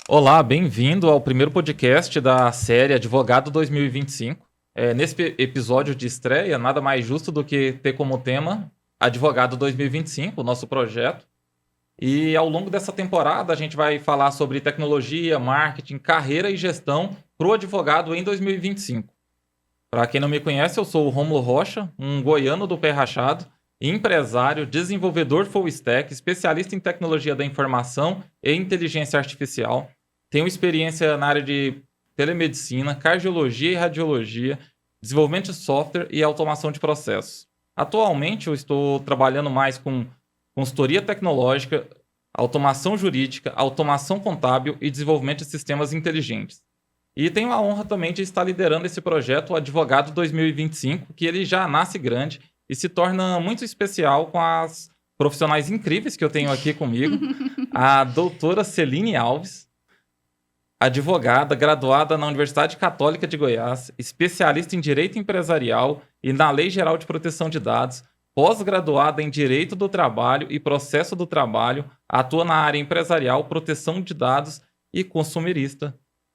Olá, bem-vindo ao primeiro podcast da série Advogado 2025. Nesse episódio de estreia, nada mais justo do que ter como tema Advogado 2025, o nosso projeto. E ao longo dessa temporada, a gente vai falar sobre tecnologia, marketing, carreira e gestão para o advogado em 2025. Para quem não me conhece, eu sou o Rômulo Rocha, um goiano do pé rachado, empresário, desenvolvedor full stack, especialista em tecnologia da informação e inteligência artificial. Tenho experiência na área de telemedicina, cardiologia e radiologia, desenvolvimento de software e automação de processos. Atualmente, eu estou trabalhando mais com consultoria tecnológica, automação jurídica, automação contábil e desenvolvimento de sistemas inteligentes. E tenho a honra também de estar liderando esse projeto, o Advogado 2025, que ele já nasce grande e se torna muito especial com as profissionais incríveis que eu tenho aqui comigo. A doutora Celine Alves, advogada, graduada na Universidade Católica de Goiás, especialista em Direito Empresarial e na Lei Geral de Proteção de Dados, pós-graduada em Direito do Trabalho e Processo do Trabalho, atua na área empresarial, proteção de dados e consumerista.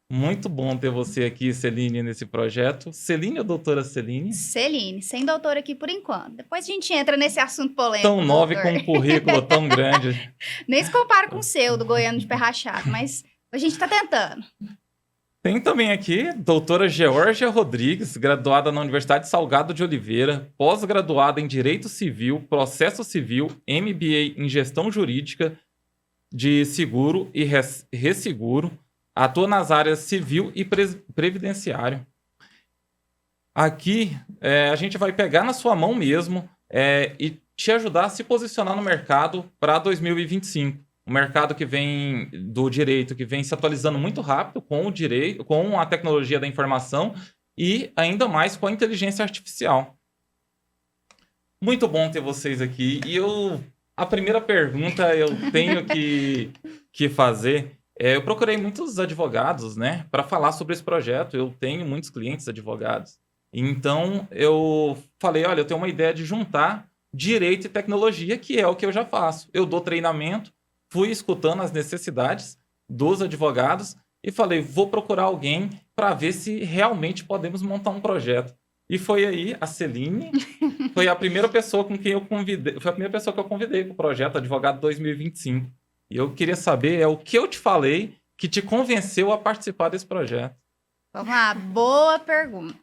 Muito bom ter você aqui, Celine, nesse projeto. Celine ou doutora Celine? Celine, sem doutor aqui por enquanto. Depois a gente entra nesse assunto polêmico, Tão nova e doutor. com um currículo tão grande. Nem se compara com o seu, do goiano de pé rachado, mas a gente tá tentando. Tem também aqui doutora Georgia Rodrigues, graduada na Universidade Salgado de Oliveira, pós-graduada em Direito Civil, Processo Civil, MBA em Gestão Jurídica de Seguro e Resseguro, atua nas áreas civil e previdenciário. Aqui, a gente vai pegar na sua mão mesmo e te ajudar a se posicionar no mercado para 2025. Um mercado que vem do direito, que vem se atualizando muito rápido com o direito, com a tecnologia da informação e ainda mais com a inteligência artificial. Muito bom ter vocês aqui. E a primeira pergunta eu tenho que fazer. Eu procurei muitos advogados, né, para falar sobre esse projeto. Eu tenho muitos clientes advogados. Então, eu falei, olha, eu tenho uma ideia de juntar direito e tecnologia, que é o que eu já faço. Eu dou treinamento, fui escutando as necessidades dos advogados e falei, vou procurar alguém para ver se realmente podemos montar um projeto. E foi aí a Celine, foi a primeira pessoa com quem eu convidei, foi a primeira pessoa que eu convidei para o projeto Advogado 2025. E eu queria saber o que eu te falei que te convenceu a participar desse projeto. Vamos lá, boa pergunta.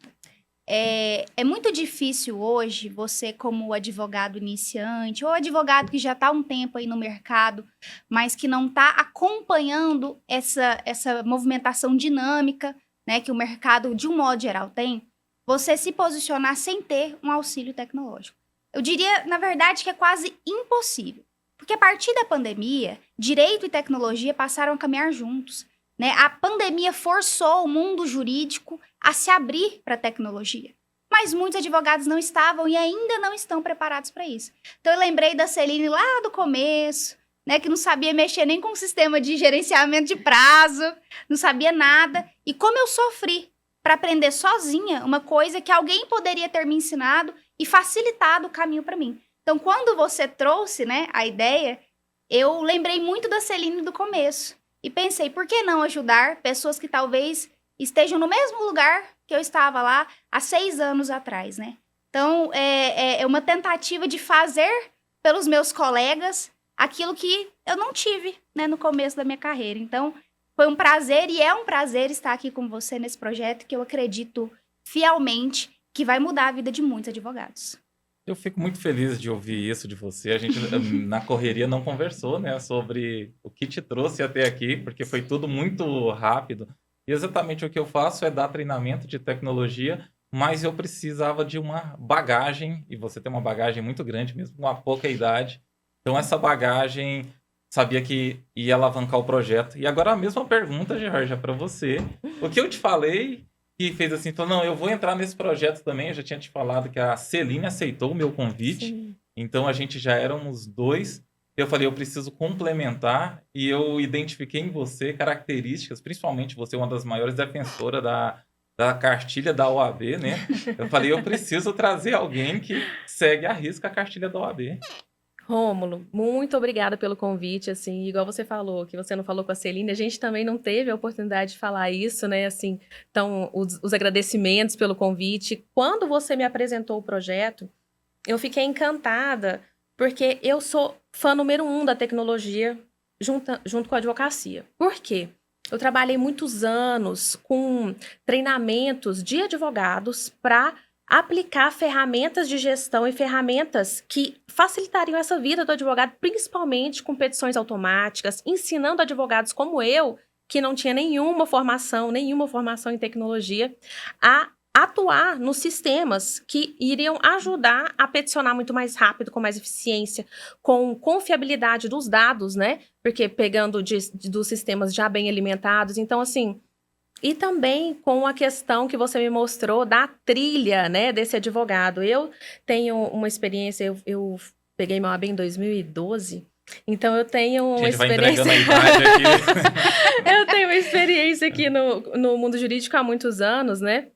É muito difícil hoje você, como advogado iniciante ou advogado que já está há um tempo aí no mercado, mas que não está acompanhando essa movimentação dinâmica, né, que o mercado, de um modo geral, tem, você se posicionar sem ter um auxílio tecnológico. Eu diria, na verdade, que é quase impossível. Porque a partir da pandemia, direito e tecnologia passaram a caminhar juntos, né? A pandemia forçou o mundo jurídico a se abrir para a tecnologia. Mas muitos advogados não estavam e ainda não estão preparados para isso. Então eu lembrei da Celine lá do começo, né, que não sabia mexer nem com o sistema de gerenciamento de prazo, não sabia nada. E como eu sofri para aprender sozinha uma coisa que alguém poderia ter me ensinado e facilitado o caminho para mim. Então, quando você trouxe, né, a ideia, eu lembrei muito da Celine do começo. E pensei, por que não ajudar pessoas que talvez estejam no mesmo lugar que eu estava lá há 6 anos atrás, né? Então, é uma tentativa de fazer pelos meus colegas aquilo que eu não tive, né, no começo da minha carreira. Então, foi um prazer e é um prazer estar aqui com você nesse projeto que eu acredito fielmente que vai mudar a vida de muitos advogados. Eu fico muito feliz de ouvir isso de você. A gente, na correria, não conversou, né, sobre o que te trouxe até aqui, porque foi tudo muito rápido. E exatamente o que eu faço é dar treinamento de tecnologia, mas eu precisava de uma bagagem, e você tem uma bagagem muito grande, mesmo com uma pouca idade. Então, essa bagagem sabia que ia alavancar o projeto. E agora a mesma pergunta, Georgia, para você. O que eu te falei que fez assim, falou, não, eu vou entrar nesse projeto também. Eu já tinha te falado que a Celine aceitou o meu convite. Sim. Então, a gente já éramos 2. Eu falei, eu preciso complementar. E eu identifiquei em você características, principalmente você é uma das maiores defensoras da cartilha da OAB, né? Eu falei, eu preciso trazer alguém que segue à risca a cartilha da OAB. Rômulo, muito obrigada pelo convite, assim, igual você falou, que você não falou com a Celine, a gente também não teve a oportunidade de falar isso, né, assim, então, os agradecimentos pelo convite. Quando você me apresentou o projeto, eu fiquei encantada, porque eu sou fã número 1 da tecnologia, junto com a advocacia. Por quê? Eu trabalhei muitos anos com treinamentos de advogados para aplicar ferramentas de gestão e ferramentas que facilitariam essa vida do advogado, principalmente com petições automáticas, ensinando advogados como eu, que não tinha nenhuma formação em tecnologia, a atuar nos sistemas que iriam ajudar a peticionar muito mais rápido, com mais eficiência, com confiabilidade dos dados, né? Porque pegando dos sistemas já bem alimentados. Então, assim, e também com a questão que você me mostrou da trilha, né, desse advogado. Eu tenho uma experiência, eu peguei meu OAB em 2012, então eu tenho uma experiência... Vai entregando a idade aqui. Eu tenho uma experiência aqui no mundo jurídico há muitos anos, né?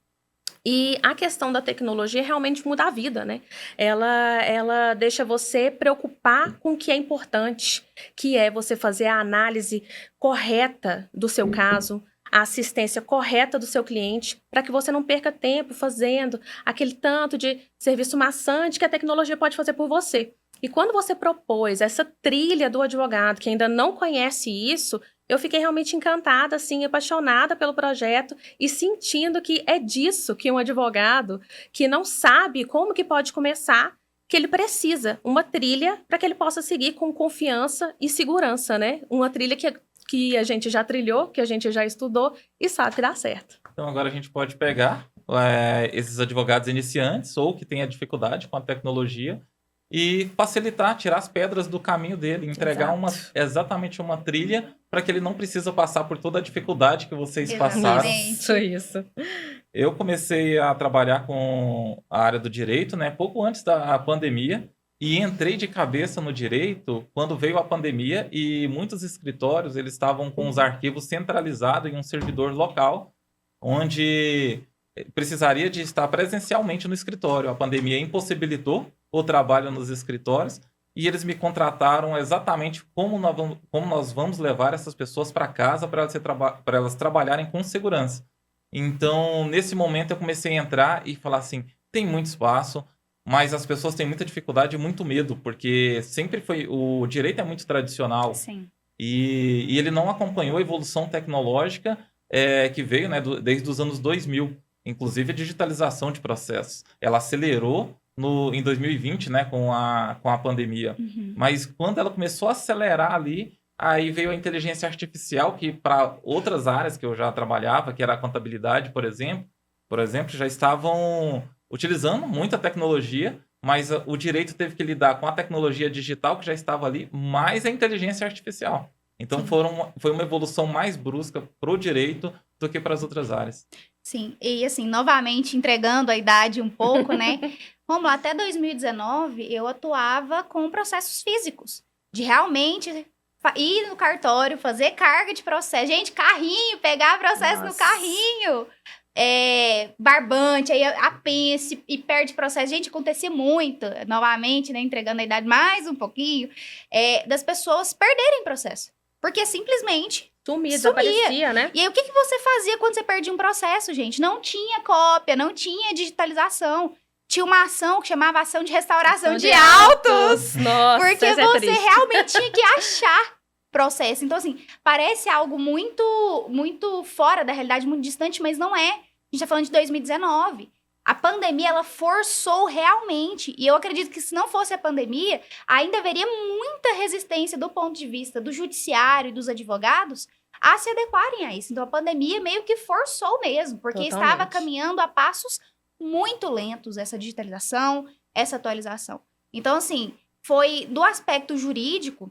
E a questão da tecnologia realmente muda a vida, né? Ela deixa você preocupar com o que é importante, que é você fazer a análise correta do seu caso, a assistência correta do seu cliente, para que você não perca tempo fazendo aquele tanto de serviço maçante que a tecnologia pode fazer por você. E quando você propôs essa trilha do advogado que ainda não conhece isso, eu fiquei realmente encantada, assim, apaixonada pelo projeto e sentindo que é disso que um advogado que não sabe como que pode começar, que ele precisa uma trilha para que ele possa seguir com confiança e segurança, né? Uma trilha que a gente já trilhou, que a gente já estudou e sabe que dá certo. Então agora a gente pode pegar esses advogados iniciantes ou que têm a dificuldade com a tecnologia e facilitar, tirar as pedras do caminho dele, entregar exatamente uma trilha para que ele não precisa passar por toda a dificuldade que vocês passaram. Isso. Eu comecei a trabalhar com a área do direito, né, pouco antes da pandemia, e entrei de cabeça no direito quando veio a pandemia e muitos escritórios eles estavam com os arquivos centralizados em um servidor local, onde precisaria de estar presencialmente no escritório. A pandemia impossibilitou o trabalho nos escritórios e eles me contrataram exatamente como nós vamos levar essas pessoas para casa para elas trabalharem com segurança. Então, nesse momento, eu comecei a entrar e falar assim, tem muito espaço, mas as pessoas têm muita dificuldade e muito medo, porque sempre foi... O direito é muito tradicional. Sim. E ele não acompanhou a evolução tecnológica que veio, né, desde os anos 2000. Inclusive a digitalização de processos. Ela acelerou em 2020, né, com a pandemia. Uhum. Mas quando ela começou a acelerar ali, aí veio a inteligência artificial, que para outras áreas que eu já trabalhava, que era a contabilidade, por exemplo, já estavam utilizando muita tecnologia, mas o direito teve que lidar com a tecnologia digital que já estava ali, mais a inteligência artificial. Então foi uma evolução mais brusca para o direito do que para as outras áreas. Sim, e assim, novamente entregando a idade um pouco, né? Vamos lá, até 2019 eu atuava com processos físicos, de realmente ir no cartório, fazer carga de processo. Gente, carrinho, pegar processo no carrinho. Barbante, aí apense e perde processo. Gente, acontecia muito, novamente, né? Entregando a idade mais um pouquinho, das pessoas perderem processo. Porque simplesmente sumia. Desaparecia, né? E aí, o que você fazia quando você perdia um processo, gente? Não tinha cópia, não tinha digitalização. Tinha uma ação que chamava Ação de Restauração de Autos. Nossa, porque você realmente tinha que achar processo. Então, assim, parece algo muito, muito fora da realidade, muito distante, mas não é. A gente tá falando de 2019. A pandemia, ela forçou realmente. E eu acredito que se não fosse a pandemia, ainda haveria muita resistência do ponto de vista do judiciário e dos advogados a se adequarem a isso. Então, a pandemia meio que forçou mesmo, porque estava caminhando a passos muito lentos essa digitalização, essa atualização. Então, assim, foi do aspecto jurídico,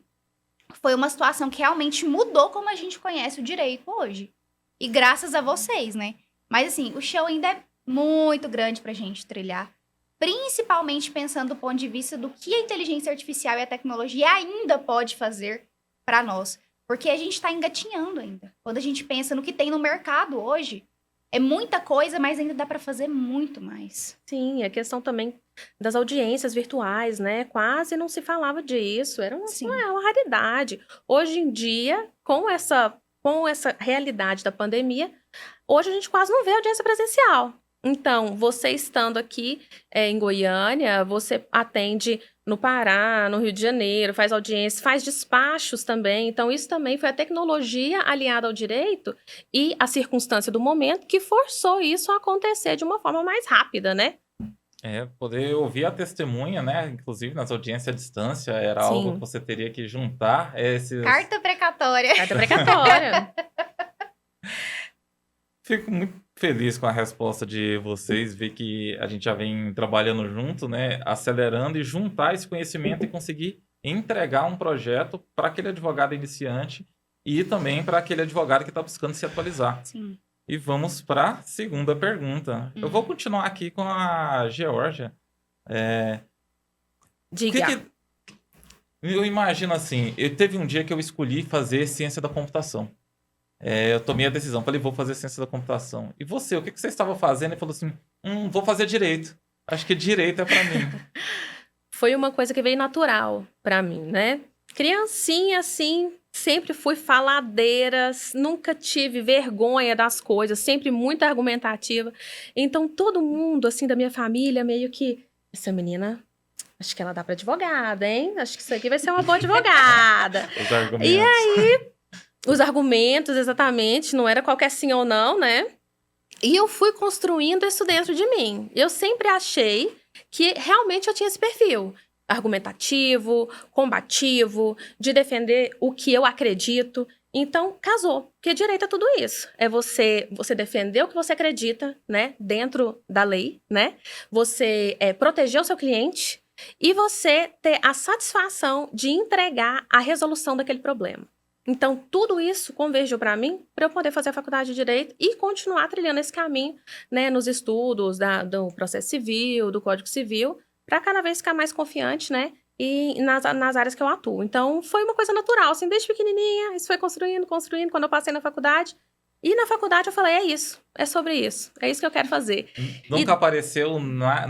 foi uma situação que realmente mudou como a gente conhece o direito hoje. E graças a vocês, né? Mas, assim, o chão ainda é muito grande pra gente trilhar, principalmente pensando do ponto de vista do que a inteligência artificial e a tecnologia ainda pode fazer para nós, porque a gente está engatinhando ainda. Quando a gente pensa no que tem no mercado hoje, é muita coisa, mas ainda dá para fazer muito mais. Sim, a questão também das audiências virtuais, né? Quase não se falava disso, era Sim. uma raridade. Hoje em dia, com essa realidade da pandemia, hoje a gente quase não vê audiência presencial. Então, você estando aqui em Goiânia, você atende no Pará, no Rio de Janeiro, faz audiência, faz despachos também. Então, isso também foi a tecnologia aliada ao direito e a circunstância do momento que forçou isso a acontecer de uma forma mais rápida, né? Poder ouvir a testemunha, né? Inclusive nas audiências à distância, era Sim. algo que você teria que juntar esses... Carta precatória. Carta precatória. Fico muito feliz com a resposta de vocês, ver que a gente já vem trabalhando junto, né? Acelerando e juntar esse conhecimento e conseguir entregar um projeto para aquele advogado iniciante e também para aquele advogado que está buscando se atualizar. Sim. E vamos para a segunda pergunta. Eu vou continuar aqui com a Geórgia. Diga. Eu imagino assim, teve um dia que eu escolhi fazer ciência da computação. Eu tomei a decisão, falei, vou fazer ciência da computação. E você, o que você estava fazendo? E falou assim, vou fazer direito. Acho que direito é para mim. Foi uma coisa que veio natural para mim, né? Criancinha, assim, sempre fui faladeira, nunca tive vergonha das coisas, sempre muito argumentativa. Então, todo mundo, assim, da minha família, meio que... Essa menina, acho que ela dá para advogada, hein? Acho que isso aqui vai ser uma boa advogada. Os argumentos. E aí, os argumentos, exatamente, não era qualquer sim ou não, né? E eu fui construindo isso dentro de mim. Eu sempre achei que realmente eu tinha esse perfil argumentativo, combativo, de defender o que eu acredito. Então, casou. Porque direito é tudo isso. É você defender o que você acredita, né? Dentro da lei, né? Você proteger o seu cliente e você ter a satisfação de entregar a resolução daquele problema. Então, tudo isso convergiu para mim para eu poder fazer a faculdade de Direito e continuar trilhando esse caminho, né, nos estudos do processo civil, do Código Civil, para cada vez ficar mais confiante, né, e nas áreas que eu atuo. Então, foi uma coisa natural, assim, desde pequenininha, isso foi construindo, quando eu passei na faculdade. E na faculdade eu falei, é isso, é sobre isso, é isso que eu quero fazer. Nunca apareceu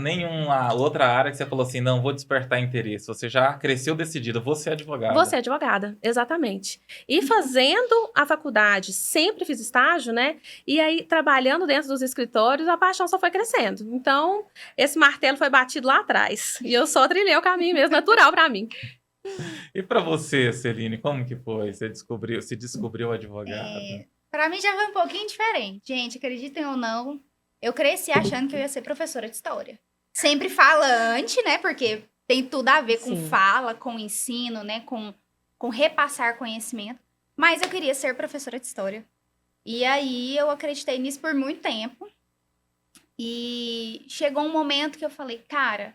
nenhuma outra área que você falou assim, não, vou despertar interesse. Você já cresceu decidida, você é advogada. Você é advogada, exatamente. E fazendo a faculdade, sempre fiz estágio, né? E aí, trabalhando dentro dos escritórios, a paixão só foi crescendo. Então, esse martelo foi batido lá atrás. E eu só trilhei o caminho mesmo, natural para mim. E para você, Celine, como que foi? Você descobriu advogada? Pra mim já foi um pouquinho diferente. Gente, acreditem ou não, eu cresci achando que eu ia ser professora de história. Sempre falante, né? Porque tem tudo a ver com Sim. fala, com ensino, né? Com repassar conhecimento. Mas eu queria ser professora de história. E aí eu acreditei nisso por muito tempo. E chegou um momento que eu falei, cara,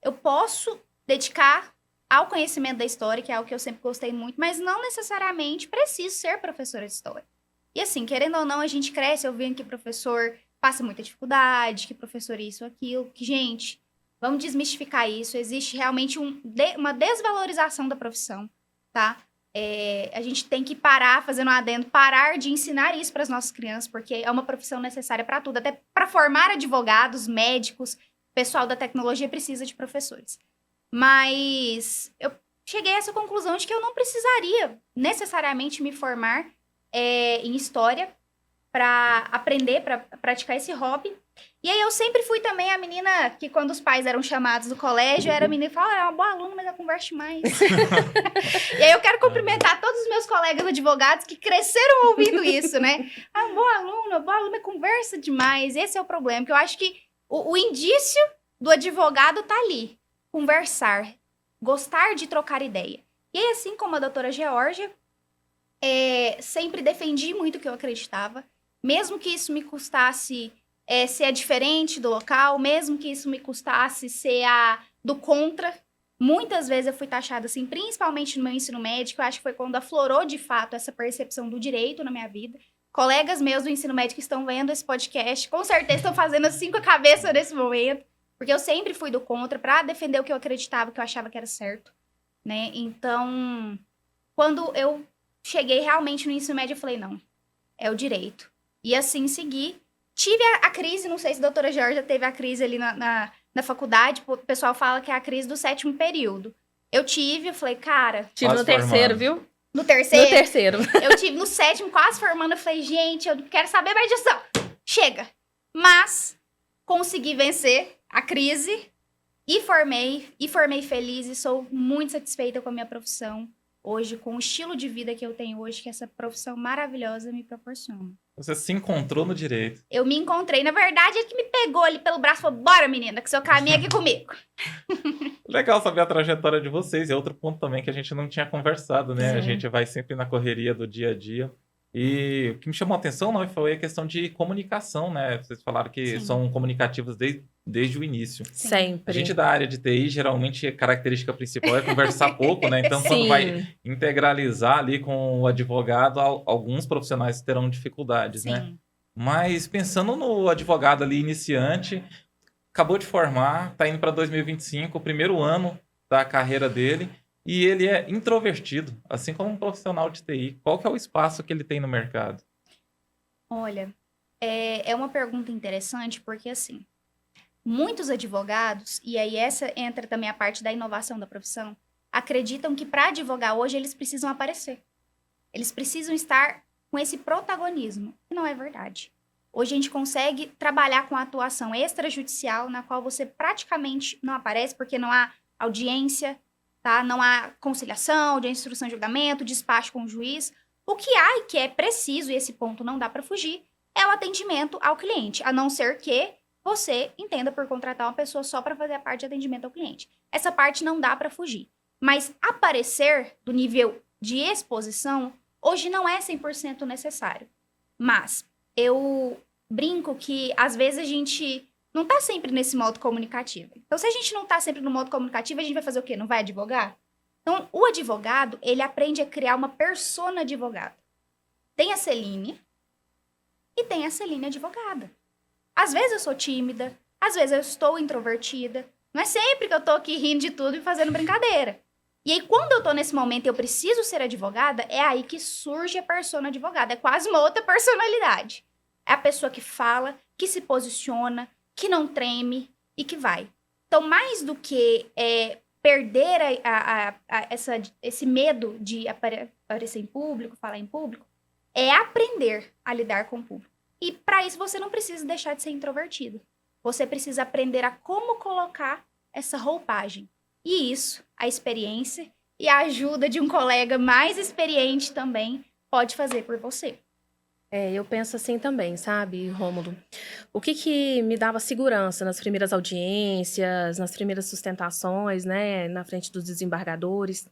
eu posso dedicar ao conhecimento da história, que é algo que eu sempre gostei muito, mas não necessariamente preciso ser professora de história. E assim, querendo ou não, a gente cresce ouvindo que professor passa muita dificuldade, que professor isso, aquilo, que, gente, vamos desmistificar isso. Existe realmente uma desvalorização da profissão, tá? A gente tem que fazendo um adendo, parar de ensinar isso para as nossas crianças, porque é uma profissão necessária para tudo, até para formar advogados, médicos, pessoal da tecnologia precisa de professores. Mas eu cheguei a essa conclusão de que eu não precisaria necessariamente me formar em história para aprender, para praticar esse hobby. E aí eu sempre fui também a menina que quando os pais eram chamados do colégio, era a menina que falava, é uma boa aluna, mas ela conversa demais. E aí eu quero cumprimentar todos os meus colegas advogados que cresceram ouvindo isso, né? Ah, boa aluna, conversa demais. Esse é o problema, porque eu acho que o indício do advogado tá ali. Conversar, gostar de trocar ideia. E aí, assim como a doutora Geórgia, sempre defendi muito o que eu acreditava, mesmo que isso me custasse ser a diferente do local, mesmo que isso me custasse ser a do contra. Muitas vezes eu fui taxada assim, principalmente no meu ensino médico, eu acho que foi quando aflorou de fato essa percepção do direito na minha vida. Colegas meus do ensino médico que estão vendo esse podcast, com certeza estão fazendo assim com a cabeça nesse momento, porque eu sempre fui do contra para defender o que eu acreditava, que eu achava que era certo, né? Então, quando eu cheguei realmente no ensino médio, eu falei, não, é o direito. E assim segui. Tive a crise, não sei se a doutora Geórgia teve a crise ali na na faculdade, o pessoal fala que é a crise do 7º período. Eu falei, cara... Tive no terceiro, viu? No terceiro? No terceiro. Eu tive no 7º, quase formando. Eu falei, gente, eu não quero saber mais disso, não. Chega. Mas consegui vencer a crise e formei feliz e sou muito satisfeita com a minha profissão hoje, com o estilo de vida que eu tenho hoje, que essa profissão maravilhosa me proporciona. Você se encontrou no direito. Eu me encontrei. Na verdade, ele que me pegou ali pelo braço e falou, bora, menina, que seu caminho é aqui comigo. Legal saber a trajetória de vocês. É outro ponto também que a gente não tinha conversado, né? Sim. A gente vai sempre na correria do dia a dia. E o que me chamou a atenção, não, foi a questão de comunicação, né? Vocês falaram que Sim. são comunicativos desde o início. Sim. Sempre. A gente da área de TI, geralmente, a característica principal é conversar pouco, né? Então, quando Sim. vai integralizar ali com o advogado, alguns profissionais terão dificuldades, né? Sim. Mas pensando no advogado ali iniciante, acabou de formar, tá indo para 2025, o primeiro ano da carreira dele, e ele é introvertido, assim como um profissional de TI. Qual que é o espaço que ele tem no mercado? Olha, é uma pergunta interessante, porque assim, muitos advogados, e aí essa entra também a parte da inovação da profissão, acreditam que para advogar hoje eles precisam aparecer. Eles precisam estar com esse protagonismo. E não é verdade. Hoje a gente consegue trabalhar com a atuação extrajudicial, na qual você praticamente não aparece, porque não há audiência, tá? Não há conciliação, de instrução de julgamento, despacho com o juiz. O que há e que é preciso, e esse ponto não dá para fugir, é o atendimento ao cliente, a não ser que você entenda por contratar uma pessoa só para fazer a parte de atendimento ao cliente. Essa parte não dá para fugir. Mas aparecer do nível de exposição, hoje não é 100% necessário. Mas eu brinco que, às vezes, a gente não tá sempre nesse modo comunicativo. Então, se a gente não tá sempre no modo comunicativo, a gente vai fazer o quê? Não vai advogar? Então, o advogado, ele aprende a criar uma persona advogada. Tem a Celine e tem a Celine advogada. Às vezes eu sou tímida, às vezes eu estou introvertida. Não é sempre que eu tô aqui rindo de tudo e fazendo brincadeira. E aí, quando eu tô nesse momento e eu preciso ser advogada, é aí que surge a persona advogada. É quase uma outra personalidade. É a pessoa que fala, que se posiciona, que não treme e que vai. Então, mais do que perder esse medo de aparecer em público, falar em público, é aprender a lidar com o público. E para isso você não precisa deixar de ser introvertido. Você precisa aprender a como colocar essa roupagem. E isso, a experiência e a ajuda de um colega mais experiente também pode fazer por você. Eu penso assim também, sabe, Rômulo? O que me dava segurança nas primeiras audiências, nas primeiras sustentações, né, na frente dos desembargadores?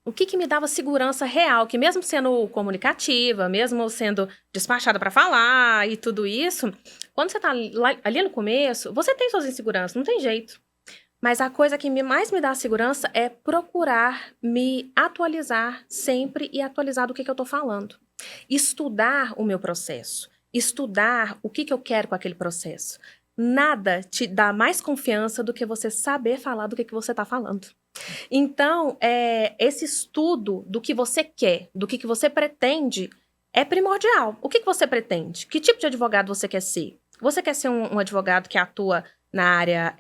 O que me dava segurança real, que mesmo sendo comunicativa, mesmo sendo despachada para falar e tudo isso, quando você tá ali no começo, você tem suas inseguranças, não tem jeito. Mas a coisa que mais me dá segurança é procurar me atualizar sempre e atualizar do que eu tô falando. Estudar o meu processo, estudar o que eu quero com aquele processo. Nada te dá mais confiança do que você saber falar do que você está falando. Então, esse estudo do que você quer, do que você pretende, é primordial. O que você pretende? Que tipo de advogado você quer ser? Você quer ser um advogado que atua na área,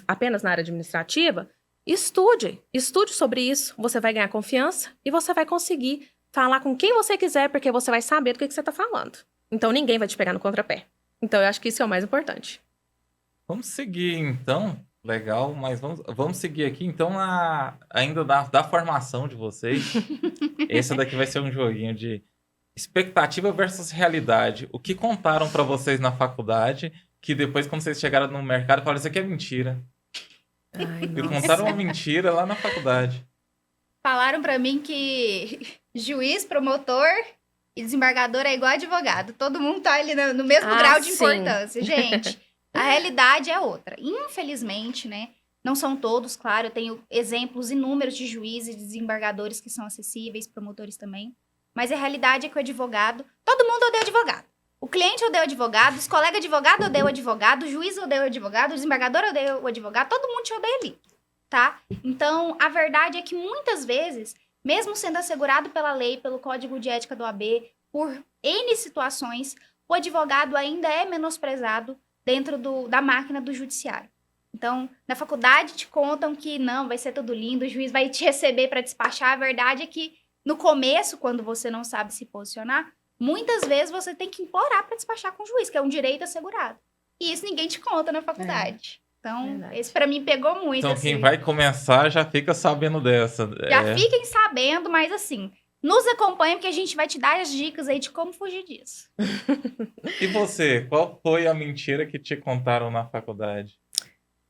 apenas na área administrativa? Estude sobre isso. Você vai ganhar confiança e você vai conseguir falar com quem você quiser, porque você vai saber do que você está falando. Então, ninguém vai te pegar no contrapé. Então, eu acho que isso é o mais importante. Vamos seguir, então. Legal, mas vamos seguir aqui, então, ainda da formação de vocês. Esse daqui vai ser um joguinho de expectativa versus realidade. O que contaram para vocês na faculdade, que depois, quando vocês chegaram no mercado, falaram, isso aqui é mentira. Ai, E nossa. contaram uma mentira lá na faculdade. Falaram pra mim que juiz, promotor e desembargador é igual advogado. Todo mundo tá ali no mesmo grau de sim. importância. Gente, a realidade é outra. Infelizmente, né? Não são todos, claro. Eu tenho exemplos inúmeros de juízes e desembargadores que são acessíveis, promotores também. Mas a realidade é que o advogado... Todo mundo odeia advogado. O cliente odeia o advogado, os colegas advogados odeiam o advogado, o juiz odeia o advogado, o desembargador odeia o advogado. Todo mundo te odeia ali, tá? Então, a verdade é que muitas vezes, mesmo sendo assegurado pela lei, pelo Código de Ética do AB, por N situações, o advogado ainda é menosprezado dentro da máquina do judiciário. Então, na faculdade te contam que não, vai ser tudo lindo, o juiz vai te receber para despachar. A verdade é que no começo, quando você não sabe se posicionar, muitas vezes você tem que implorar para despachar com o juiz, que é um direito assegurado. E isso ninguém te conta na faculdade. Então, Verdade. esse para mim pegou muito. Então, assim. quem vai começar já fica sabendo dessa. Já fiquem sabendo, mas assim, nos acompanha porque a gente vai te dar as dicas aí de como fugir disso. E você, qual foi a mentira que te contaram na faculdade?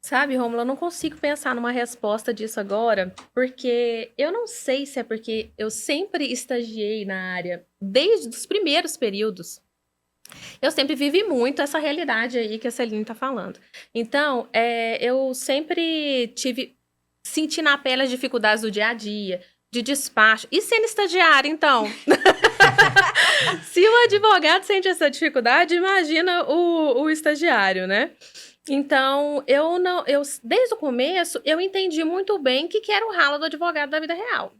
Sabe, Rômulo, eu não consigo pensar numa resposta disso agora, porque eu não sei se é porque eu sempre estagiei na área desde os primeiros períodos. Eu sempre vivi muito essa realidade aí que a Celine tá falando. Então, eu sempre senti na pele as dificuldades do dia a dia, de despacho. E sendo estagiária, então? Se o advogado sente essa dificuldade, imagina o estagiário, né? Então, desde o começo, eu entendi muito bem o que era o ralo do advogado da vida real.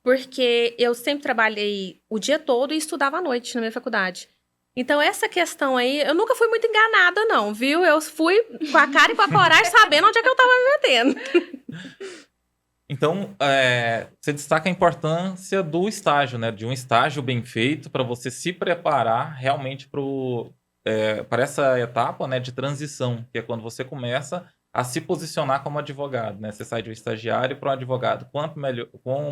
Porque eu sempre trabalhei o dia todo e estudava à noite na minha faculdade. Então, essa questão aí, eu nunca fui muito enganada, não, viu? Eu fui com a cara e com a coragem, sabendo onde é que eu tava me metendo. Então, você destaca a importância do estágio, né? De um estágio bem feito para você se preparar realmente para essa etapa, né, de transição, que é quando você começa a se posicionar como advogado, né? Você sai de um estagiário para um advogado. Quanto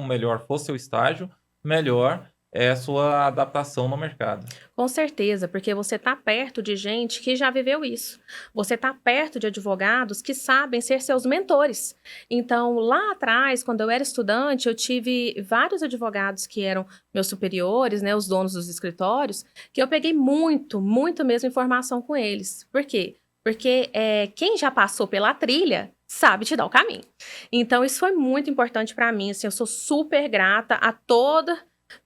melhor for seu estágio, melhor é a sua adaptação no mercado. Com certeza, porque você tá perto de gente que já viveu isso. Você tá perto de advogados que sabem ser seus mentores. Então, lá atrás, quando eu era estudante, eu tive vários advogados que eram meus superiores, né, os donos dos escritórios, que eu peguei muito mesmo informação com eles. Por quê? Porque quem já passou pela trilha sabe te dar o caminho. Então, isso foi muito importante para mim. Assim, eu sou super grata a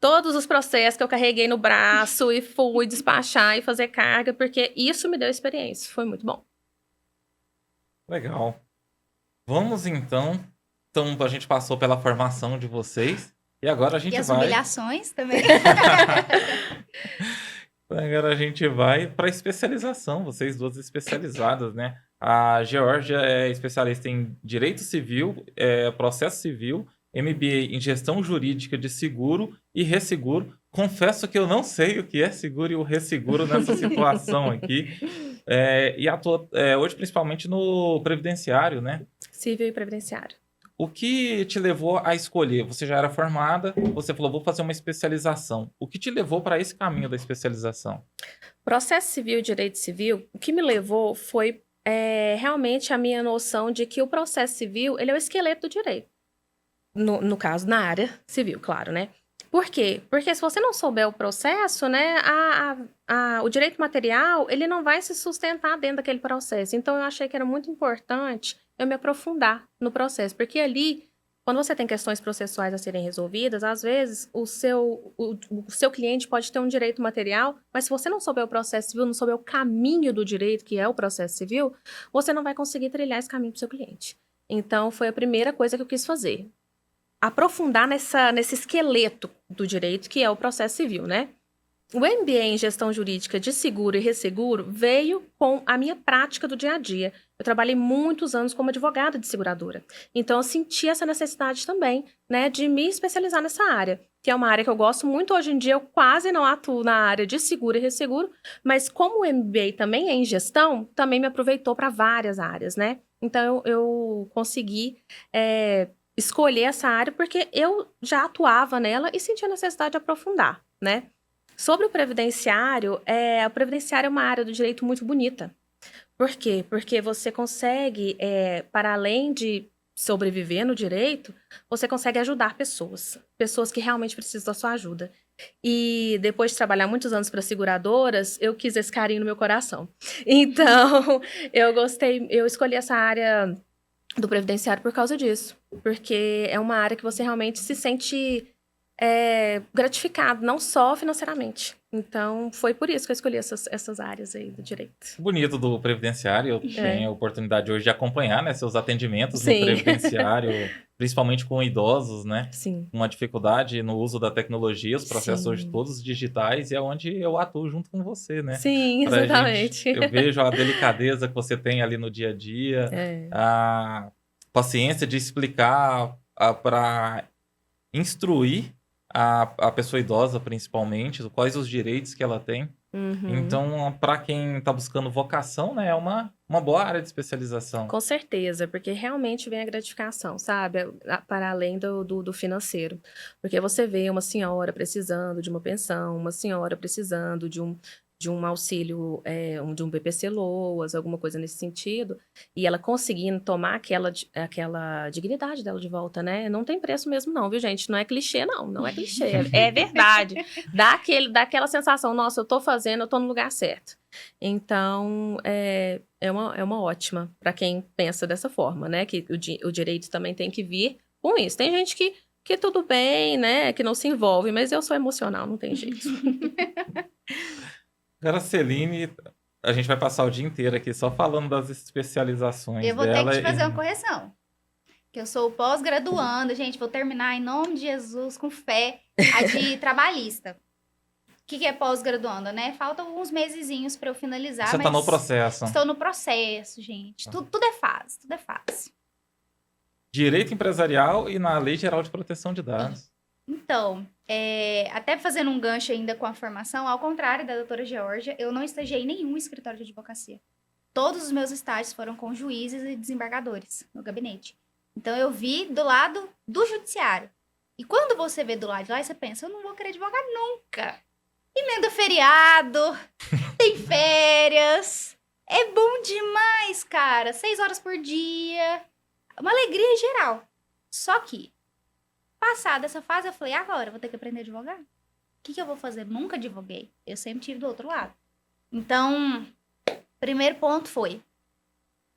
todos os processos que eu carreguei no braço e fui despachar e fazer carga, porque isso me deu experiência. Foi muito bom. Legal. Vamos então. Então, a gente passou pela formação de vocês. E agora a gente E as vai. humilhações também. Agora a gente vai para especialização. Vocês duas especializadas, né? A Georgia é especialista em Direito Civil, Processo Civil, MBA em Gestão Jurídica de Seguro e Resseguro. Confesso que eu não sei o que é seguro e o resseguro nessa situação aqui. E atua hoje principalmente no previdenciário, né? Civil e previdenciário. O que te levou a escolher? Você já era formada, você falou, vou fazer uma especialização. O que te levou para esse caminho da especialização? Processo civil e direito civil, o que me levou foi realmente a minha noção de que o processo civil, ele é o esqueleto do direito. No caso, na área civil, claro, né? Por quê? Porque se você não souber o processo, né, o direito material, ele não vai se sustentar dentro daquele processo. Então, eu achei que era muito importante eu me aprofundar no processo. Porque ali, quando você tem questões processuais a serem resolvidas, às vezes o seu cliente pode ter um direito material, mas se você não souber o processo civil, não souber o caminho do direito, que é o processo civil, você não vai conseguir trilhar esse caminho para o seu cliente. Então, foi a primeira coisa que eu quis fazer. Aprofundar nesse esqueleto do direito, que é o processo civil, né? O MBA em Gestão Jurídica de Seguro e Resseguro veio com a minha prática do dia a dia. Eu trabalhei muitos anos como advogada de seguradora. Então, eu senti essa necessidade também, né, de me especializar nessa área, que é uma área que eu gosto muito. Hoje em dia, eu quase não atuo na área de seguro e resseguro, mas como o MBA também é em gestão, também me aproveitou para várias áreas, né? Então, eu consegui escolher essa área porque eu já atuava nela e sentia a necessidade de aprofundar, né? Sobre o previdenciário é uma área do direito muito bonita. Por quê? Porque você consegue, para além de sobreviver no direito, você consegue ajudar pessoas que realmente precisam da sua ajuda. E depois de trabalhar muitos anos para seguradoras, eu quis esse carinho no meu coração. Então, eu escolhi essa área do previdenciário por causa disso. Porque é uma área que você realmente se sente gratificado, não só financeiramente. Então, foi por isso que eu escolhi essas áreas aí do direito. Bonito do previdenciário. Eu tenho a oportunidade hoje de acompanhar, né, seus atendimentos Sim. no previdenciário. principalmente com idosos, né? Sim. Uma dificuldade no uso da tecnologia, os processos Sim. hoje todos digitais, e é onde eu atuo junto com você, né? Sim, Pra exatamente. gente, eu vejo a delicadeza que você tem ali no dia a dia, É. a paciência de explicar para instruir a pessoa idosa, principalmente, quais os direitos que ela tem. Uhum. Então, para quem está buscando vocação, né, é uma boa área de especialização. Com certeza, porque realmente vem a gratificação, sabe? Para além do financeiro. Porque você vê uma senhora precisando de uma pensão, uma senhora precisando de um auxílio, de um PPC LOAS, alguma coisa nesse sentido, e ela conseguindo tomar aquela dignidade dela de volta, né? Não tem preço mesmo não, viu, gente? Não é clichê, não. Não é clichê, é verdade. Dá aquela sensação, nossa, eu tô fazendo, eu tô no lugar certo. Então, é uma ótima para quem pensa dessa forma, né? Que o direito também tem que vir com isso. Tem gente que tudo bem, né? Que não se envolve, mas eu sou emocional, não tem jeito. Agora, Celine, a gente vai passar o dia inteiro aqui só falando das especializações Eu vou ter dela. que te fazer uma correção. Que eu sou pós-graduanda, gente, vou terminar em nome de Jesus, com fé, a de trabalhista. O que é pós-graduanda, né? Faltam alguns mesezinhos para eu finalizar, Você mas está no processo. estou no processo, gente. Tudo é fase, tudo é fase. Direito empresarial e na Lei Geral de Proteção de Dados. Então, até fazendo um gancho ainda com a formação, ao contrário da doutora Georgia, eu não estagiei em nenhum escritório de advocacia. Todos os meus estágios foram com juízes e desembargadores no gabinete. Então, eu vi do lado do judiciário. E quando você vê do lado de lá, você pensa, eu não vou querer advogar nunca. Emenda feriado, tem férias, é bom demais, cara. 6 horas por dia, uma alegria geral. Só que, passada essa fase, eu falei, agora eu vou ter que aprender a advogar. O que eu vou fazer? Nunca advoguei. Eu sempre tive do outro lado. Então, primeiro ponto foi,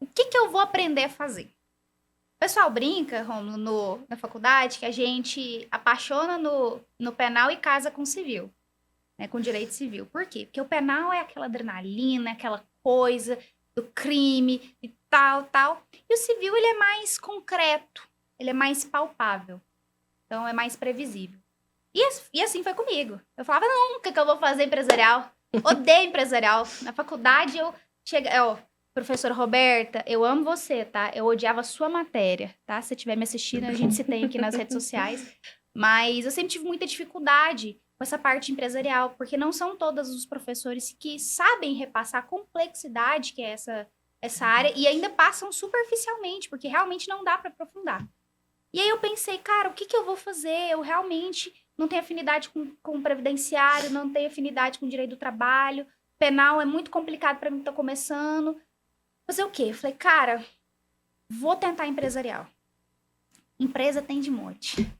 o que eu vou aprender a fazer? O pessoal brinca, Rômulo, na faculdade, que a gente apaixona no penal e casa com civil, né, com direito civil. Por quê? Porque o penal é aquela adrenalina, aquela coisa do crime e tal. E o civil, ele é mais concreto, ele é mais palpável. Então, é mais previsível. E assim foi comigo. Eu falava, nunca que eu vou fazer empresarial. Odeio empresarial. Na faculdade, eu cheguei... Professora Roberta, eu amo você, tá? Eu odiava a sua matéria, tá? Se você estiver me assistindo, a gente se tem aqui nas redes sociais. Mas eu sempre tive muita dificuldade com essa parte empresarial, porque não são todos os professores que sabem repassar a complexidade que é essa área e ainda passam superficialmente, porque realmente não dá para aprofundar. E aí eu pensei, cara, o que eu vou fazer? Eu realmente não tenho afinidade com previdenciário, não tenho afinidade com direito do trabalho, penal é muito complicado para mim que tô começando. Fazer o quê? Eu falei, cara, vou tentar empresarial. Empresa tem de monte.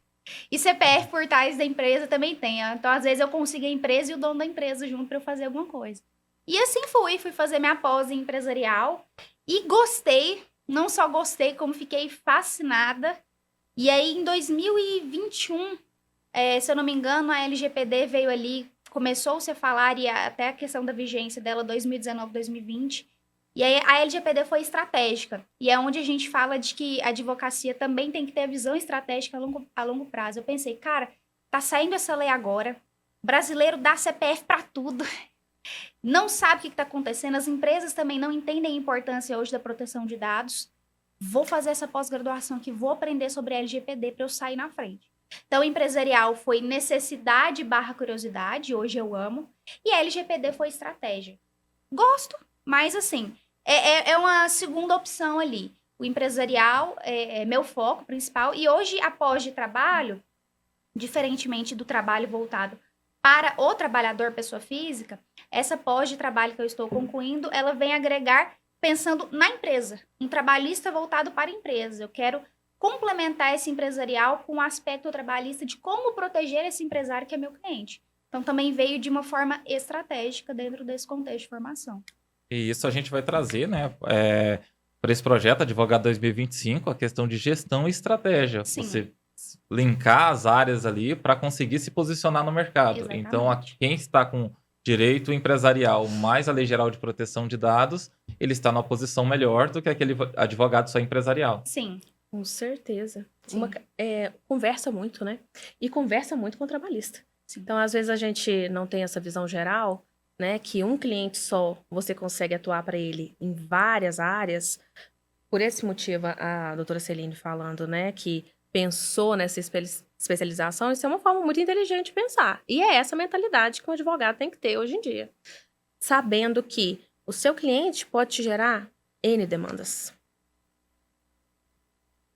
E CPF por trás da empresa também tem. Então, às vezes, eu consigo a empresa e o dono da empresa junto para eu fazer alguma coisa. E assim fui fazer minha pós em empresarial. E gostei, não só gostei, como fiquei fascinada. E aí, em 2021, se eu não me engano, a LGPD veio ali, começou-se a falar, e até a questão da vigência dela, 2019, 2020. E aí, a LGPD foi estratégica. E é onde a gente fala de que a advocacia também tem que ter a visão estratégica a longo prazo. Eu pensei, cara, tá saindo essa lei agora. Brasileiro dá CPF para tudo. Não sabe o que tá acontecendo. As empresas também não entendem a importância hoje da proteção de dados. Vou fazer essa pós-graduação aqui, vou aprender sobre a LGPD para eu sair na frente. Então, empresarial foi necessidade / curiosidade, hoje eu amo. E a LGPD foi estratégia. Gosto, mas assim, é uma segunda opção ali. O empresarial é meu foco principal. E hoje, a pós de trabalho, diferentemente do trabalho voltado para o trabalhador, pessoa física, essa pós de trabalho que eu estou concluindo, ela vem agregar pensando na empresa, um trabalhista voltado para a empresa. Eu quero complementar esse empresarial com o aspecto trabalhista de como proteger esse empresário que é meu cliente. Então, também veio de uma forma estratégica dentro desse contexto de formação. E isso a gente vai trazer, né, para esse projeto Advogado 2025, a questão de gestão e estratégia. Sim. Você linkar as áreas ali para conseguir se posicionar no mercado. Exatamente. Então, quem está com direito empresarial mais a Lei Geral de Proteção de Dados, ele está numa posição melhor do que aquele advogado só empresarial. Sim. Com certeza. Sim. Conversa muito, né? E conversa muito com o trabalhista. Sim. Então, às vezes, a gente não tem essa visão geral, né? Que um cliente só, você consegue atuar para ele em várias áreas. Por esse motivo, a doutora Celine falando, né? Que pensou nessa especialização, isso é uma forma muito inteligente de pensar. E é essa mentalidade que um advogado tem que ter hoje em dia. Sabendo que o seu cliente pode te gerar N demandas.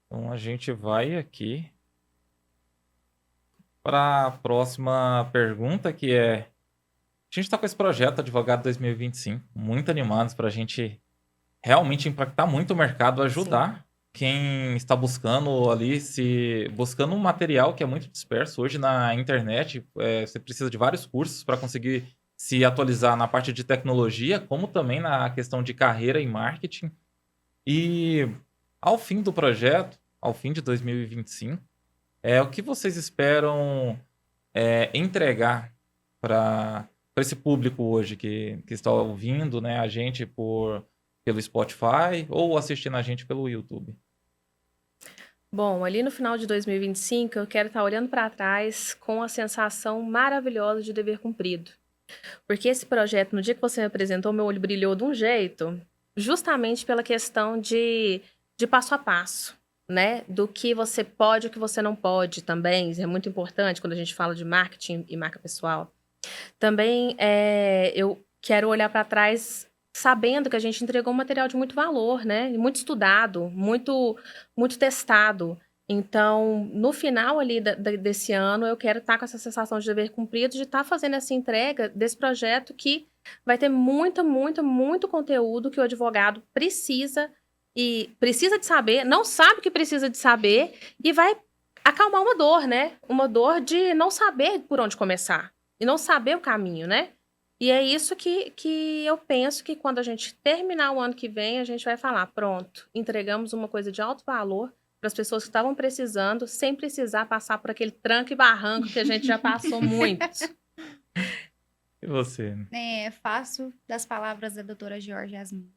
Então a gente vai aqui para a próxima pergunta, que é: a gente está com esse projeto Advogado 2025, muito animados para a gente realmente impactar muito o mercado, ajudar quem está buscando ali, buscando um material que é muito disperso. Hoje na internet, você precisa de vários cursos para conseguir se atualizar na parte de tecnologia, como também na questão de carreira e marketing. E ao fim do projeto, ao fim de 2025, o que vocês esperam entregar para esse público hoje que está ouvindo, né, a gente pelo Spotify ou assistindo a gente pelo YouTube? Bom, ali no final de 2025, eu quero estar olhando para trás com a sensação maravilhosa de dever cumprido. Porque esse projeto, no dia que você me apresentou, meu olho brilhou de um jeito, justamente pela questão de passo a passo, né? Do que você pode e o que você não pode também. Isso é muito importante quando a gente fala de marketing e marca pessoal. Também eu quero olhar para trás sabendo que a gente entregou um material de muito valor, né? Muito estudado, muito testado. Então, no final ali desse ano, eu quero estar com essa sensação de dever cumprido, de estar fazendo essa entrega desse projeto que vai ter muito conteúdo que o advogado precisa de saber, não sabe que precisa de saber e vai acalmar uma dor, né? Uma dor de não saber por onde começar e não saber o caminho, né? E é isso que eu penso que quando a gente terminar o ano que vem, a gente vai falar, pronto, entregamos uma coisa de alto valor para as pessoas que estavam precisando, sem precisar passar por aquele tranco e barranco que a gente já passou muito. E você? Faço das palavras da doutora Georgia Yasmin.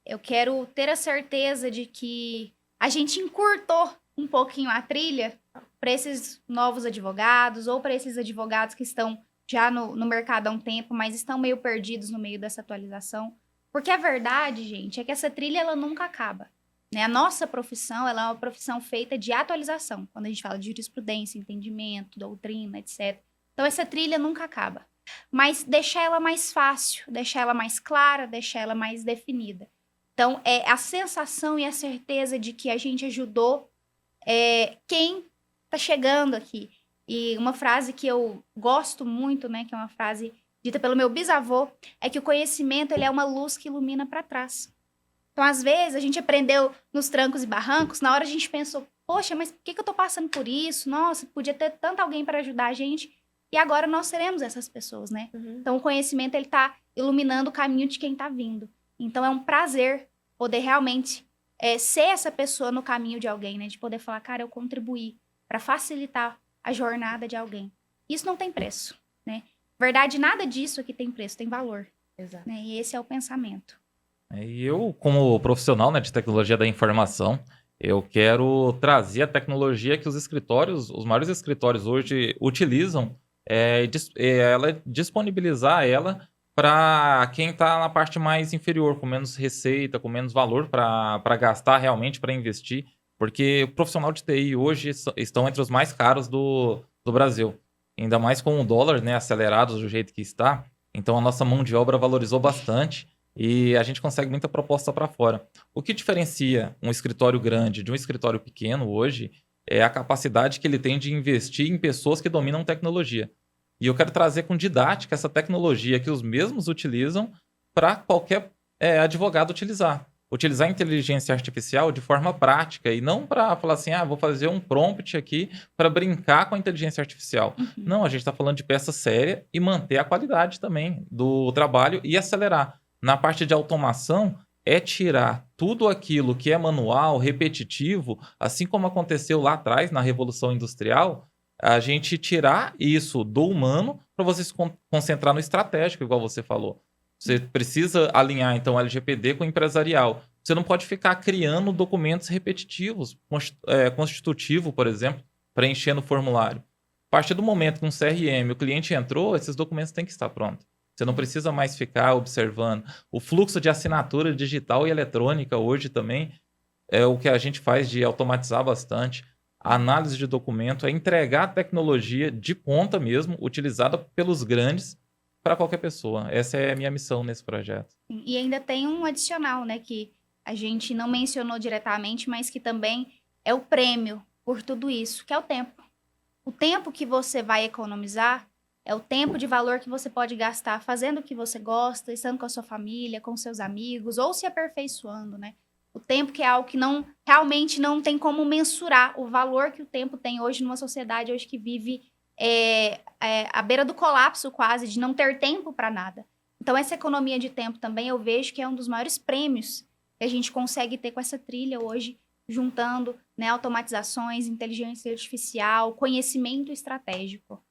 Eu quero ter a certeza de que a gente encurtou um pouquinho a trilha para esses novos advogados ou para esses advogados que estão já no mercado há um tempo, mas estão meio perdidos no meio dessa atualização. Porque a verdade, gente, é que essa trilha ela nunca acaba. Né? A nossa profissão ela é uma profissão feita de atualização. Quando a gente fala de jurisprudência, entendimento, doutrina, etc. Então, essa trilha nunca acaba. Mas deixar ela mais fácil, deixar ela mais clara, deixar ela mais definida. Então, é a sensação e a certeza de que a gente ajudou quem está chegando aqui. E uma frase que eu gosto muito, né, que é uma frase dita pelo meu bisavô, é que o conhecimento ele é uma luz que ilumina para trás. Então, às vezes, a gente aprendeu nos trancos e barrancos, na hora a gente pensou, poxa, mas por que eu tô passando por isso? Nossa, podia ter tanto alguém para ajudar a gente. E agora nós seremos essas pessoas, né? Uhum. Então, o conhecimento, ele tá iluminando o caminho de quem tá vindo. Então, é um prazer poder realmente ser essa pessoa no caminho de alguém, né? De poder falar, cara, eu contribuí para facilitar a jornada de alguém. Isso não tem preço, né? Verdade, nada disso aqui tem preço, tem valor. Exato. Né? E esse é o pensamento. E eu, como profissional, né, de tecnologia da informação, eu quero trazer a tecnologia que os maiores escritórios hoje utilizam, disponibilizar ela para quem está na parte mais inferior, com menos receita, com menos valor para gastar realmente, para investir. Porque o profissional de TI hoje estão entre os mais caros do Brasil. Ainda mais com o dólar, né, acelerado do jeito que está. Então, a nossa mão de obra valorizou bastante e a gente consegue muita proposta para fora. O que diferencia um escritório grande de um escritório pequeno hoje é a capacidade que ele tem de investir em pessoas que dominam tecnologia. E eu quero trazer com didática essa tecnologia que os mesmos utilizam para qualquer advogado utilizar. Utilizar a inteligência artificial de forma prática e não para falar assim, vou fazer um prompt aqui para brincar com a inteligência artificial. Uhum. Não, a gente está falando de peça séria e manter a qualidade também do trabalho e acelerar. Na parte de automação, é tirar tudo aquilo que é manual, repetitivo, assim como aconteceu lá atrás na Revolução Industrial, a gente tirar isso do humano para você se concentrar no estratégico, igual você falou. Você precisa alinhar, então, o LGPD com o empresarial. Você não pode ficar criando documentos repetitivos, constitutivo, por exemplo, preenchendo o formulário. A partir do momento que um CRM, o cliente entrou, esses documentos têm que estar prontos. Você não precisa mais ficar observando. O fluxo de assinatura digital e eletrônica hoje também é o que a gente faz de automatizar bastante. A análise de documento é entregar a tecnologia de ponta mesmo, utilizada pelos grandes, para qualquer pessoa. Essa é a minha missão nesse projeto. E ainda tem um adicional, né, que a gente não mencionou diretamente, mas que também é o prêmio por tudo isso, que é o tempo. O tempo que você vai economizar é o tempo de valor que você pode gastar fazendo o que você gosta, estando com a sua família, com seus amigos, ou se aperfeiçoando, né? O tempo que é algo que realmente não tem como mensurar o valor que o tempo tem hoje numa sociedade hoje que vive à beira do colapso quase, de não ter tempo para nada. Então, essa economia de tempo também eu vejo que é um dos maiores prêmios que a gente consegue ter com essa trilha hoje, juntando, né, automatizações, inteligência artificial, conhecimento estratégico.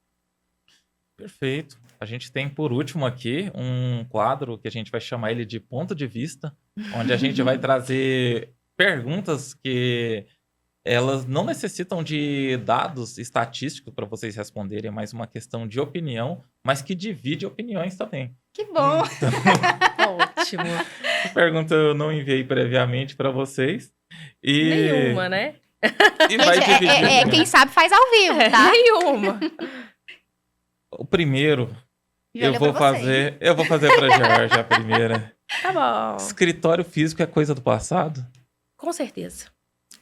Perfeito. A gente tem, por último aqui, um quadro que a gente vai chamar ele de Ponto de Vista, onde a gente vai trazer perguntas que elas não necessitam de dados estatísticos para vocês responderem, é mais uma questão de opinião, mas que divide opiniões também. Que bom! Ótimo. A pergunta eu não enviei previamente para vocês. Nenhuma, né? E vai Gente, dividir. quem sabe faz ao vivo, tá? Nenhuma. O primeiro, Joga eu vou pra você. fazer para Georgia a primeira. Tá bom. Escritório físico é coisa do passado? Com certeza.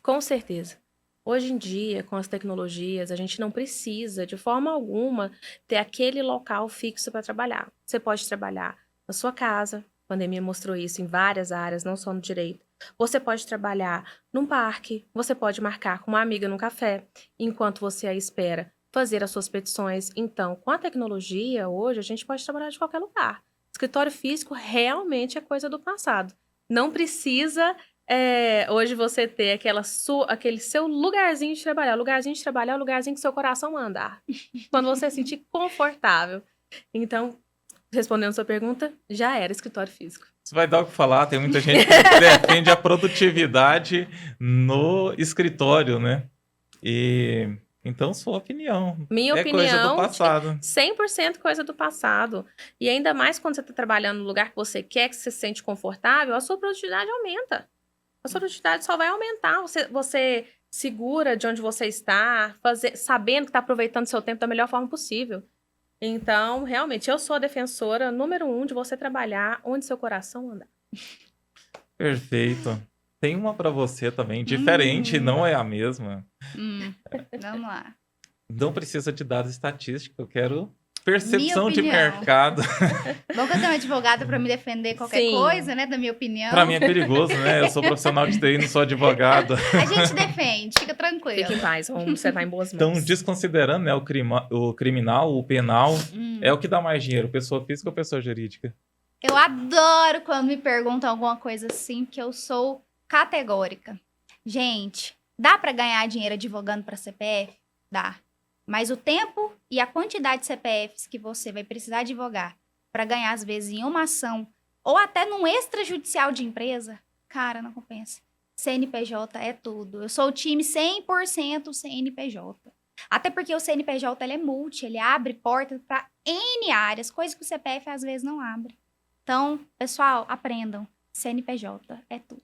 Com certeza. Hoje em dia, com as tecnologias, a gente não precisa, de forma alguma, ter aquele local fixo para trabalhar. Você pode trabalhar na sua casa, a pandemia mostrou isso em várias áreas, não só no direito. Você pode trabalhar num parque, você pode marcar com uma amiga num café, enquanto você a espera fazer as suas petições. Então, com a tecnologia, hoje, a gente pode trabalhar de qualquer lugar. Escritório físico realmente é coisa do passado. Não precisa... hoje você ter aquele seu lugarzinho de trabalhar. O lugarzinho de trabalhar é o lugarzinho que seu coração manda. Quando você se sentir confortável. Então, respondendo a sua pergunta, já era escritório físico. Isso vai dar o que falar. Tem muita gente que defende a produtividade no escritório, né? Então, sua opinião. Minha opinião, coisa do passado. 100% coisa do passado. E ainda mais quando você está trabalhando no lugar que você quer, que você se sente confortável, a sua produtividade aumenta. A sua produtividade só vai aumentar. Você segura de onde você está, sabendo que está aproveitando seu tempo da melhor forma possível. Então, realmente, eu sou a defensora número 1 de você trabalhar onde seu coração andar. Perfeito. Tem uma para você também, diferente, não é a mesma. Vamos lá. Não precisa de dados estatísticos, eu quero percepção de opinião. mercado. Bom que eu tenho uma advogada para me defender qualquer Sim. coisa, né, da minha opinião. Para mim é perigoso, né? Eu sou profissional de TI, não sou advogado. A gente defende, fica tranquilo. Fique em paz, você tá em boas mãos. Então, desconsiderando, né, o criminal, o penal, é o que dá mais dinheiro, pessoa física ou pessoa jurídica? Eu adoro quando me perguntam alguma coisa assim, porque eu sou categórica. Gente, dá para ganhar dinheiro advogando para CPF? Dá. Mas o tempo e a quantidade de CPFs que você vai precisar advogar para ganhar, às vezes, em uma ação ou até num extrajudicial de empresa, cara, não compensa. CNPJ é tudo. Eu sou o time 100% CNPJ. Até porque o CNPJ ele é multi, ele abre portas para N áreas, coisas que o CPF às vezes não abre. Então, pessoal, aprendam. CNPJ é tudo.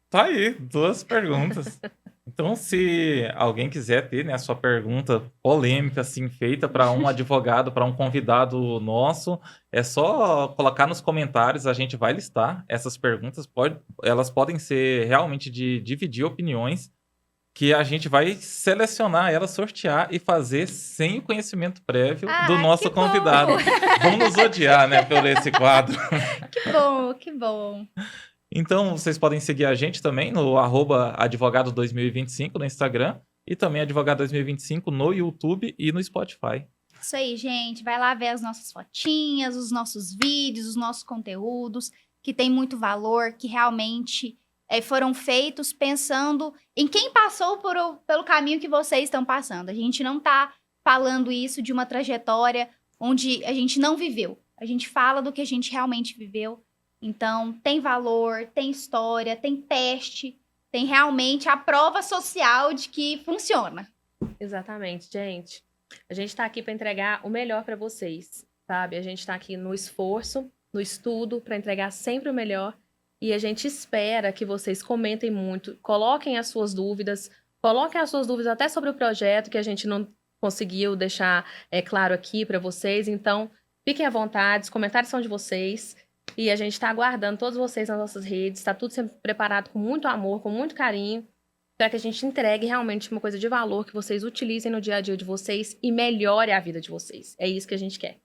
Tá aí, 2 perguntas. Então, se alguém quiser ter, né, a sua pergunta polêmica, assim, feita para um advogado, para um convidado nosso, é só colocar nos comentários, a gente vai listar essas perguntas. Elas podem ser realmente de dividir opiniões, que a gente vai selecionar elas, sortear e fazer sem o conhecimento prévio do nosso que bom. convidado. Vamos nos odiar, né, por esse quadro. Que bom, que bom. Então, vocês podem seguir a gente também no @advogado2025 no Instagram e também advogado2025 no YouTube e no Spotify. Isso aí, gente. Vai lá ver as nossas fotinhas, os nossos vídeos, os nossos conteúdos, que tem muito valor, que realmente foram feitos pensando em quem passou pelo caminho que vocês estão passando. A gente não está falando isso de uma trajetória onde a gente não viveu. A gente fala do que a gente realmente viveu. Então, tem valor, tem história, tem teste, tem realmente a prova social de que funciona. Exatamente, gente. A gente está aqui para entregar o melhor para vocês, sabe? A gente está aqui no esforço, no estudo, para entregar sempre o melhor. E a gente espera que vocês comentem muito, coloquem as suas dúvidas até sobre o projeto que a gente não conseguiu deixar claro aqui para vocês. Então, fiquem à vontade, os comentários são de vocês. E a gente está aguardando todos vocês nas nossas redes. Está tudo sempre preparado com muito amor, com muito carinho, para que a gente entregue realmente uma coisa de valor que vocês utilizem no dia a dia de vocês e melhore a vida de vocês. É isso que a gente quer.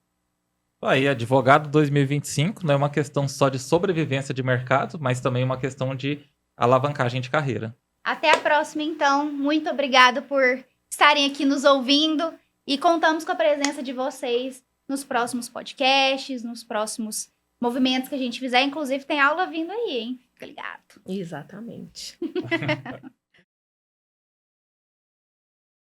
Aí, Advogado 2025 não é uma questão só de sobrevivência de mercado, mas também uma questão de alavancagem de carreira. Até a próxima, então. Muito obrigada por estarem aqui nos ouvindo e contamos com a presença de vocês nos próximos podcasts, nos próximos movimentos que a gente fizer. Inclusive, tem aula vindo aí, hein? Fica ligado. Exatamente.